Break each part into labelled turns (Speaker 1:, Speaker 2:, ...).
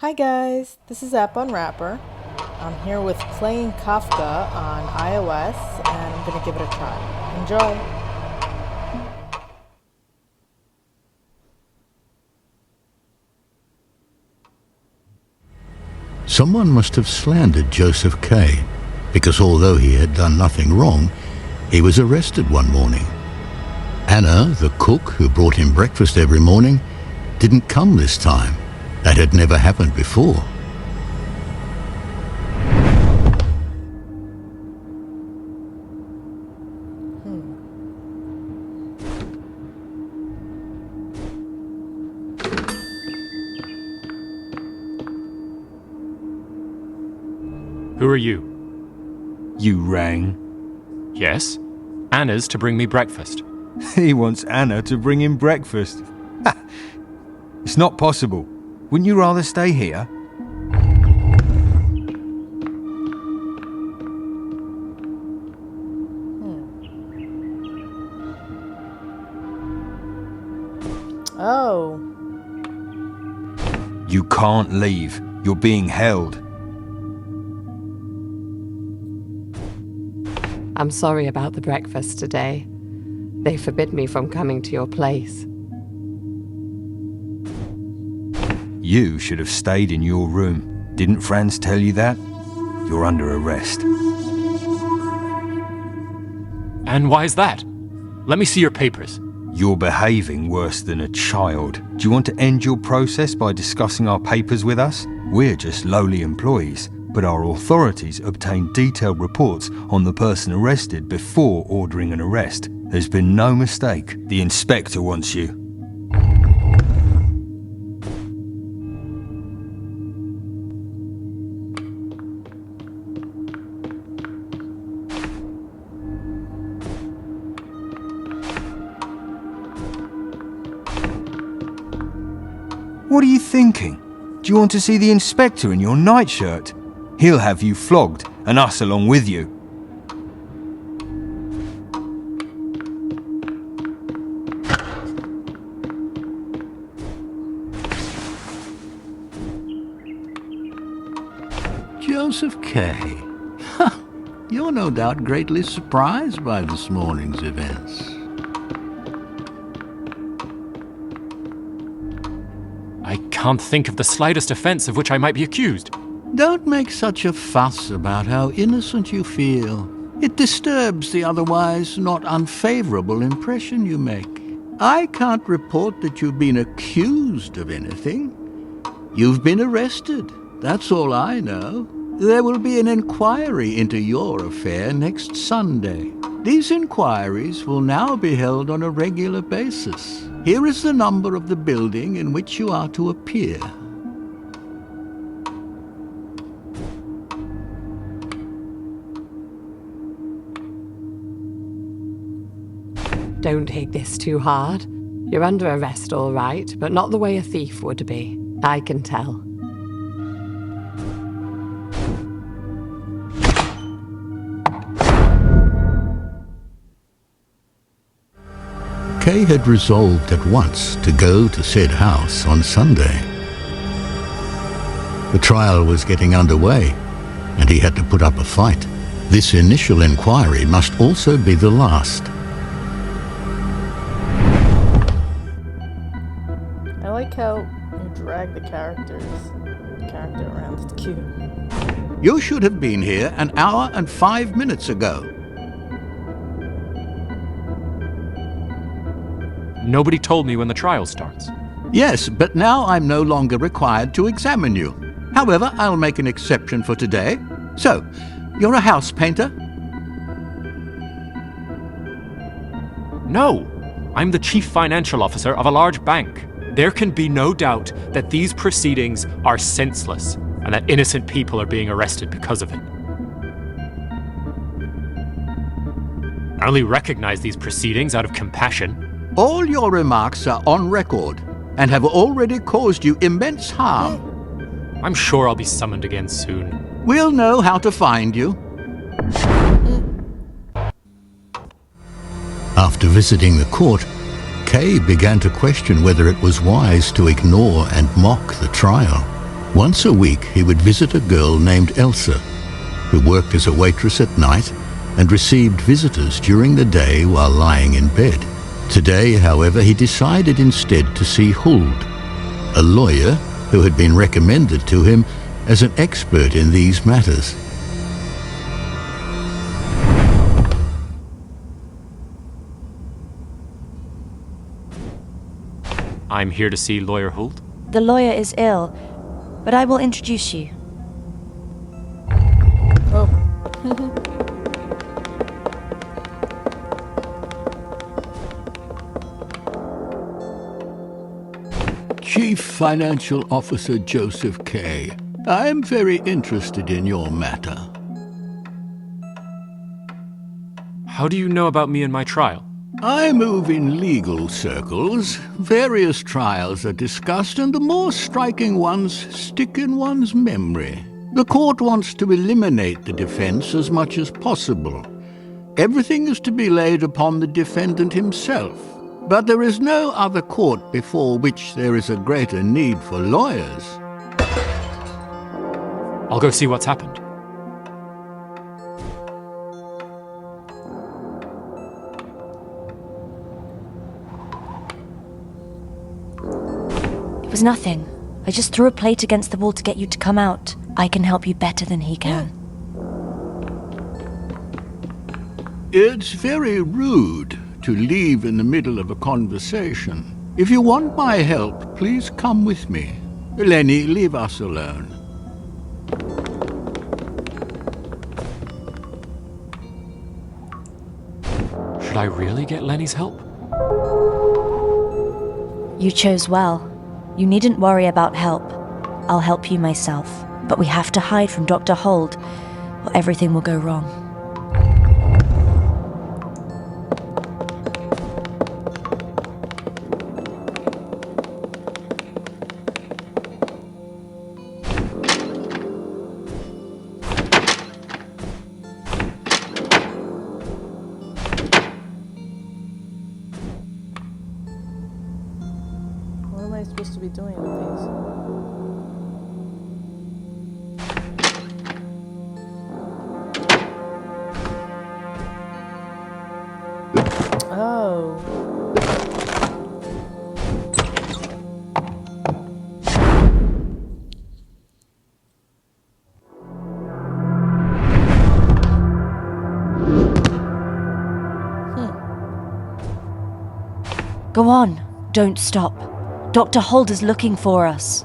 Speaker 1: Hi guys, this is App Unwrapper. I'm here with playing Kafka on iOS and I'm going to give it a try. Enjoy!
Speaker 2: Someone must have slandered Joseph K, because although he had done nothing wrong, he was arrested one morning. Anna, the cook who brought him breakfast every morning, didn't come this time. That had never happened before.
Speaker 3: Who are you?
Speaker 4: You rang.
Speaker 3: Yes? Anna's to bring me breakfast.
Speaker 4: He wants Anna to bring him breakfast. Ha! It's not possible. Wouldn't you rather stay here?
Speaker 1: Oh.
Speaker 4: You can't leave. You're being held.
Speaker 5: I'm sorry about the breakfast today. They forbid me from coming to your place.
Speaker 4: You should have stayed in your room. Didn't Franz tell you that? You're under arrest.
Speaker 3: And why is that? Let me see your papers.
Speaker 4: You're behaving worse than a child. Do you want to end your process by discussing our papers with us? We're just lowly employees, but our authorities obtain detailed reports on the person arrested before ordering an arrest. There's been no mistake. The inspector wants you. What are you thinking? Do you want to see the inspector in your nightshirt? He'll have you flogged, and us along with you.
Speaker 2: Joseph K. You're no doubt greatly surprised by this morning's events.
Speaker 3: I can't think of the slightest offense of which I might be accused.
Speaker 2: Don't make such a fuss about how innocent you feel. It disturbs the otherwise not unfavorable impression you make. I can't report that you've been accused of anything. You've been arrested. That's all I know. There will be an inquiry into your affair next Sunday. These inquiries will now be held on a regular basis. Here is the number of the building in which you are to appear.
Speaker 5: Don't take this too hard. You're under arrest, all right, but not the way a thief would be. I can tell.
Speaker 2: Kay had resolved at once to go to said house on Sunday. The trial was getting underway, and he had to put up a fight. This initial inquiry must also be the last.
Speaker 1: I like how you drag the character around. It's cute.
Speaker 2: You should have been here an hour and 5 minutes ago.
Speaker 3: Nobody told me when the trial starts.
Speaker 2: Yes, but now I'm no longer required to examine you. However, I'll make an exception for today. So, you're a house painter?
Speaker 3: No! I'm the chief financial officer of a large bank. There can be no doubt that these proceedings are senseless and that innocent people are being arrested because of it. I only recognize these proceedings out of compassion.
Speaker 2: All your remarks are on record and have already caused you immense harm.
Speaker 3: I'm sure I'll be summoned again soon.
Speaker 2: We'll know how to find you. After visiting the court, Kay began to question whether it was wise to ignore and mock the trial. Once a week, he would visit a girl named Elsa, who worked as a waitress at night and received visitors during the day while lying in bed. Today, however, he decided instead to see Huld, a lawyer who had been recommended to him as an expert in these matters.
Speaker 3: I'm here to see Lawyer Huld.
Speaker 6: The lawyer is ill, but I will introduce you.
Speaker 1: Oh.
Speaker 2: Chief Financial Officer Joseph Kay, I am very interested in your matter.
Speaker 3: How do you know about me and my trial?
Speaker 2: I move in legal circles. Various trials are discussed, and the more striking ones stick in one's memory. The court wants to eliminate the defense as much as possible. Everything is to be laid upon the defendant himself. But there is no other court before which there is a greater need for lawyers.
Speaker 3: I'll go see what's happened.
Speaker 6: It was nothing. I just threw a plate against the wall to get you to come out. I can help you better than he can.
Speaker 2: It's very rude to leave in the middle of a conversation. If you want my help, please come with me. Leni, leave us alone.
Speaker 3: Should I really get Leni's help?
Speaker 6: You chose well. You needn't worry about help. I'll help you myself. But we have to hide from Dr. Huld, or everything will go wrong.
Speaker 1: What am I supposed to be doing with these? Oh.
Speaker 6: Go on. Don't stop. Dr. Huld is looking for us.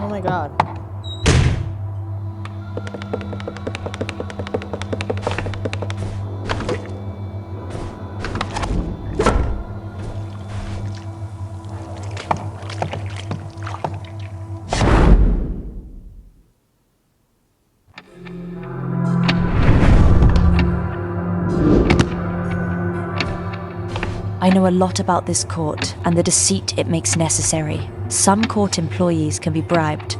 Speaker 6: Oh my god. I know a lot about this court and the deceit it makes necessary. Some court employees can be bribed.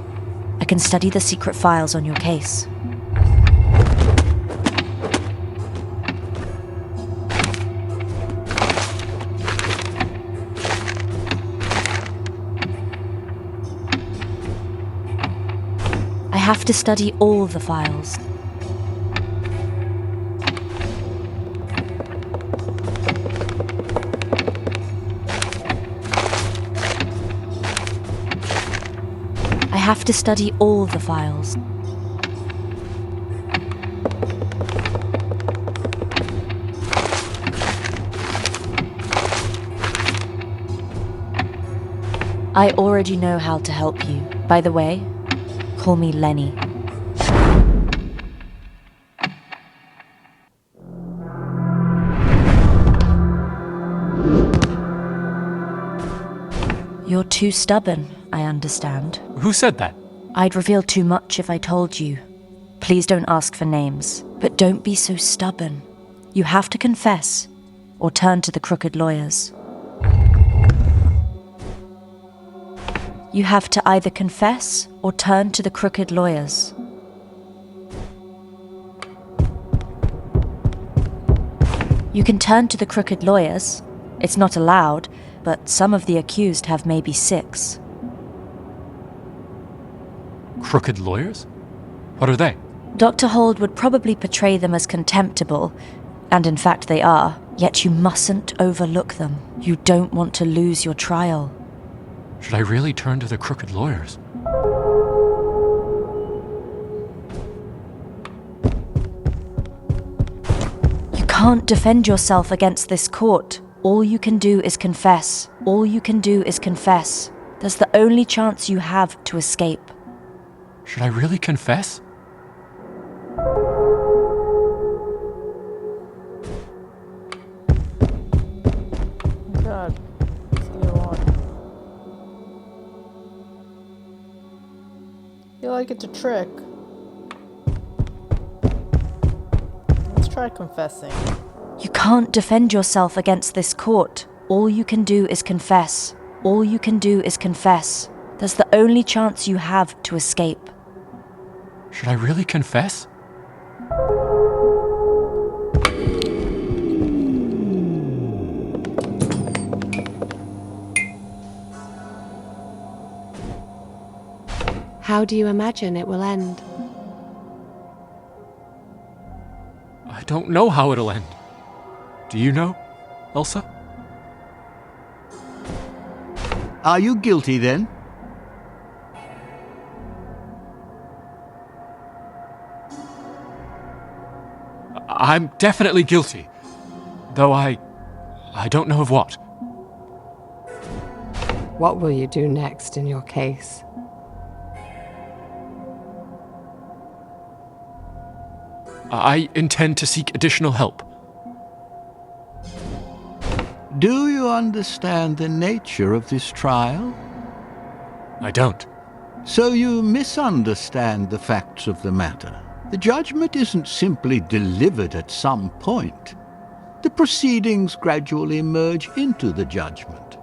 Speaker 6: I can study the secret files on your case. I have to study all the files. I have to study all the files. I already know how to help you. By the way, call me Leni. You're too stubborn, I understand.
Speaker 3: Who said that?
Speaker 6: I'd reveal too much if I told you. Please don't ask for names, but don't be so stubborn. You have to confess, or turn to the crooked lawyers. You have to either confess or turn to the crooked lawyers. You can turn to the crooked lawyers. It's not allowed, but some of the accused have maybe 6.
Speaker 3: Crooked lawyers? What are they?
Speaker 6: Dr. Hold would probably portray them as contemptible, and in fact they are, yet you mustn't overlook them. You don't want to lose your trial.
Speaker 3: Should I really turn to the crooked lawyers?
Speaker 6: You can't defend yourself against this court. All you can do is confess. All you can do is confess. That's the only chance you have to escape.
Speaker 3: Should I really confess?
Speaker 1: God, let's get on. Feel like it's a trick. Let's try confessing.
Speaker 6: You can't defend yourself against this court. All you can do is confess. All you can do is confess. That's the only chance you have to escape.
Speaker 3: Should I really confess?
Speaker 5: How do you imagine it will end?
Speaker 3: I don't know how it'll end. Do you know, Elsa?
Speaker 2: Are you guilty then?
Speaker 3: I'm definitely guilty. Though I don't know of what.
Speaker 5: What will you do next in your case?
Speaker 3: I intend to seek additional help.
Speaker 2: Do you understand the nature of this trial?
Speaker 3: I don't.
Speaker 2: So you misunderstand the facts of the matter. The judgment isn't simply delivered at some point. The proceedings gradually merge into the judgment.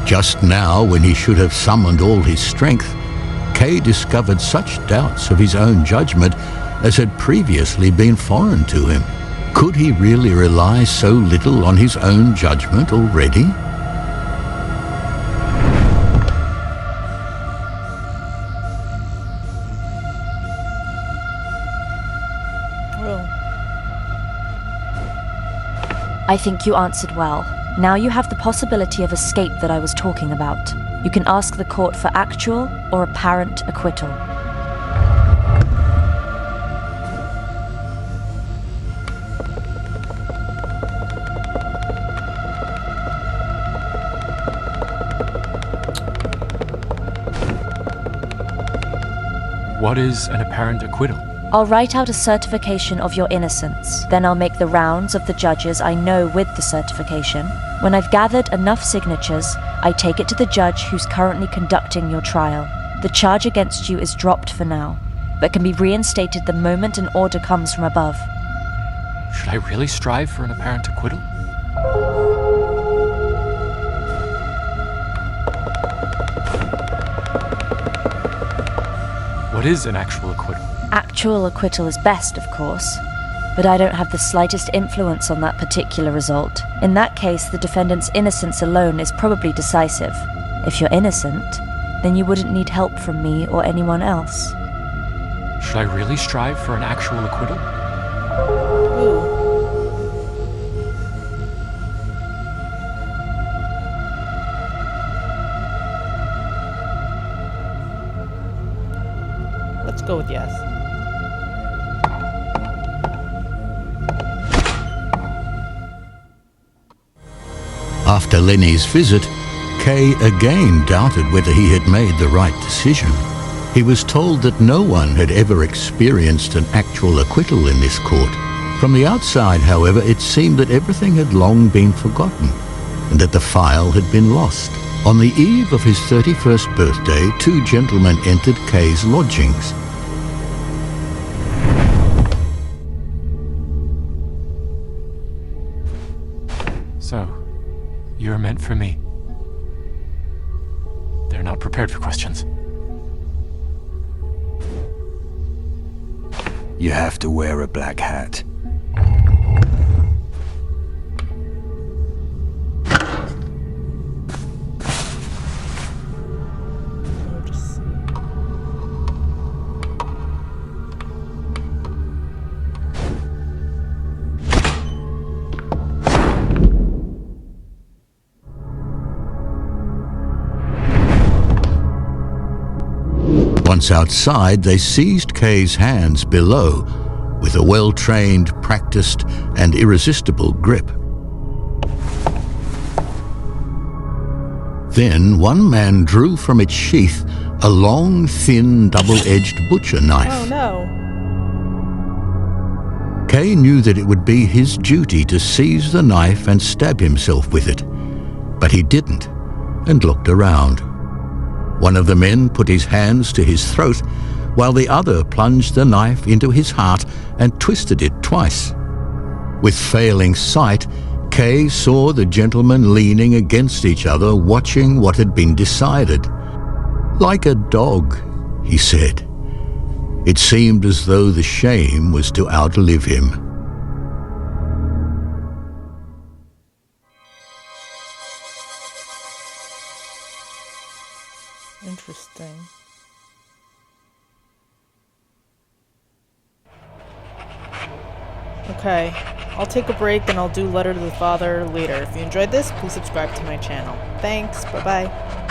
Speaker 2: Just now, when he should have summoned all his strength, Kay discovered such doubts of his own judgment as had previously been foreign to him. Could he really rely so little on his own judgment already?
Speaker 1: Well,
Speaker 6: I think you answered well. Now you have the possibility of escape that I was talking about. You can ask the court for actual or apparent acquittal.
Speaker 3: What is an apparent acquittal?
Speaker 6: I'll write out a certification of your innocence. Then I'll make the rounds of the judges I know with the certification. When I've gathered enough signatures, I take it to the judge who's currently conducting your trial. The charge against you is dropped for now, but can be reinstated the moment an order comes from above.
Speaker 3: Should I really strive for an apparent acquittal? What is an actual acquittal?
Speaker 6: Actual acquittal is best, of course, but I don't have the slightest influence on that particular result. In that case, the defendant's innocence alone is probably decisive. If you're innocent, then you wouldn't need help from me or anyone else.
Speaker 3: Should I really strive for an actual acquittal?
Speaker 1: ooh. Let's go with yes.
Speaker 2: After Leni's visit, Kay again doubted whether he had made the right decision. He was told that no one had ever experienced an actual acquittal in this court. From the outside, however, it seemed that everything had long been forgotten and that the file had been lost. On the eve of his 31st birthday, two gentlemen entered Kay's lodgings.
Speaker 3: So, you're meant for me. They're not prepared for questions.
Speaker 4: You have to wear a black hat.
Speaker 1: I'll just see.
Speaker 2: Once outside, they seized Kay's hands below with a well-trained, practiced, and irresistible grip. Then one man drew from its sheath a long, thin, double-edged butcher knife.
Speaker 1: Oh no.
Speaker 2: Kay knew that it would be his duty to seize the knife and stab himself with it, but he didn't, and looked around. One of the men put his hands to his throat, while the other plunged the knife into his heart and twisted it twice. With failing sight, Kay saw the gentlemen leaning against each other, watching what had been decided. Like a dog, he said. It seemed as though the shame was to outlive him.
Speaker 1: Interesting. Okay, I'll take a break and I'll do Letter to the Father later. If you enjoyed this, please subscribe to my channel. Thanks, bye-bye.